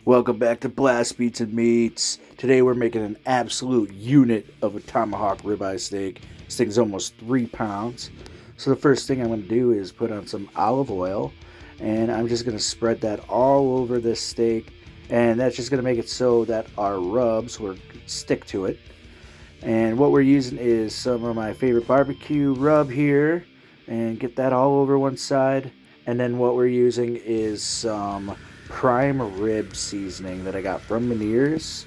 Welcome back to Blast Beats and Meats. Today we're making an absolute unit of a Tomahawk Ribeye steak. This thing's almost 3 pounds. So the first thing I'm going to do is put on some olive oil, and I'm just going to spread that all over this steak, and that's just going to make it so that our rubs will stick to it. And what we're using is some of my favorite barbecue rub here, and get that all over one side. And then what we're using is some prime rib seasoning that I got from Meniere's,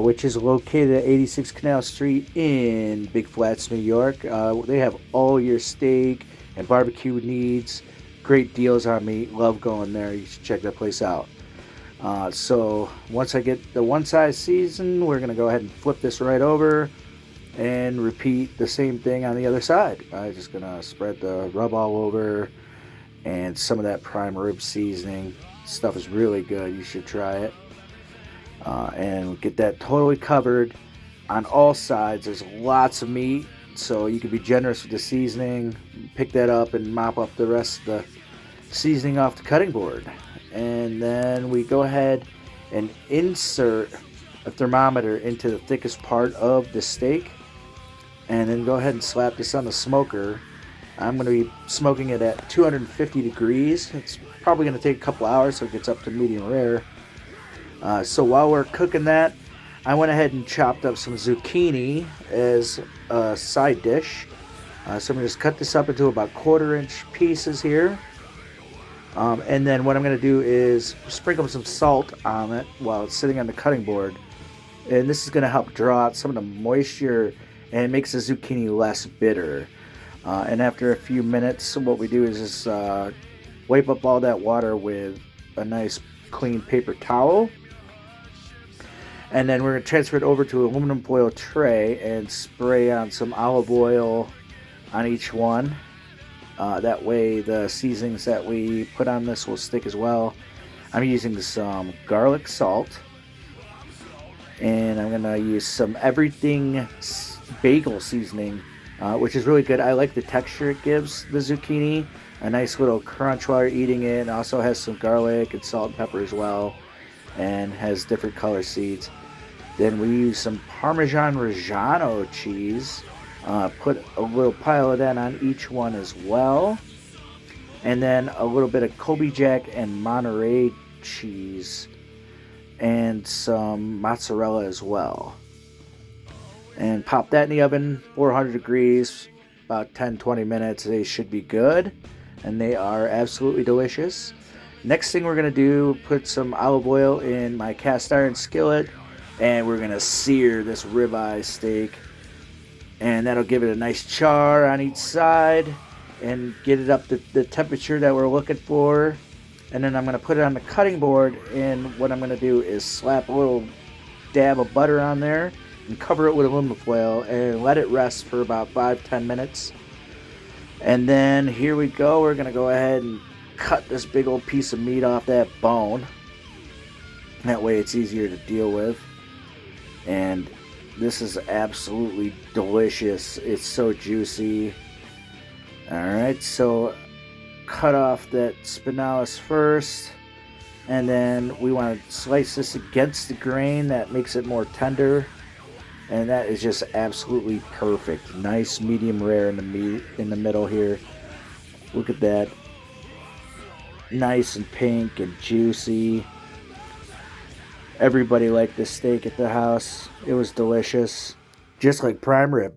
which is located at 86 Canal Street in Big Flats, New York. They have all your steak and barbecue needs. Great deals on meat. Love going there. You should check that place out. So once I get the one side seasoned, we're going to go ahead and flip this right over and repeat the same thing on the other side. I'm just going to spread the rub all over and some of that prime rib seasoning. Stuff is really good. You should try it. And get that totally covered on all sides. There's lots of meat, so you can be generous with the seasoning. Pick that up and mop up the rest of the seasoning off the cutting board. And then we go ahead and insert a thermometer into the thickest part of the steak, and then go ahead and slap this on the smoker. I'm going to be smoking it at 250 degrees. It's probably going to take a couple hours so it gets up to medium rare. So while we're cooking that, I went ahead and chopped up some zucchini as a side dish. So I'm going to just cut this up into about 1/4-inch pieces here. And then what I'm going to do is sprinkle some salt on it while it's sitting on the cutting board. And this is going to help draw out some of the moisture and makes the zucchini less bitter. And after a few minutes, what we do is just wipe up all that water with a nice clean paper towel. And then we're going to transfer it over to an aluminum foil tray and spray on some olive oil on each one. That way the seasonings that we put on this will stick as well. I'm using some garlic salt. And I'm going to use some everything bagel seasoning, which is really good. I like the texture it gives the zucchini. A nice little crunch while you're eating it. It also has some garlic and salt and pepper as well, and has different color seeds. Then we use some Parmesan Reggiano cheese. Put a little pile of that on each one as well. And then a little bit of Kobe Jack and Monterey cheese, and some mozzarella as well. And pop that in the oven, 400 degrees, about 10-20 minutes. They should be good, and they are absolutely delicious. Next thing we're going to do, put some olive oil in my cast iron skillet, and we're going to sear this ribeye steak. And that'll give it a nice char on each side and get it up to the temperature that we're looking for. And then I'm going to put it on the cutting board, and what I'm going to do is slap a little dab of butter on there and cover it with aluminum foil and let it rest for about 5-10 minutes. And then here we go. We're going to go ahead and cut this big old piece of meat off that bone. That way it's easier to deal with. And this is absolutely delicious. It's so juicy. Alright, so cut off that spinalis first. And then we want to slice this against the grain. That makes it more tender. And that is just absolutely perfect. Nice medium rare in the meat in the middle here. Look at that. Nice and pink and juicy. Everybody liked this steak at the house. It was delicious. Just like prime rib.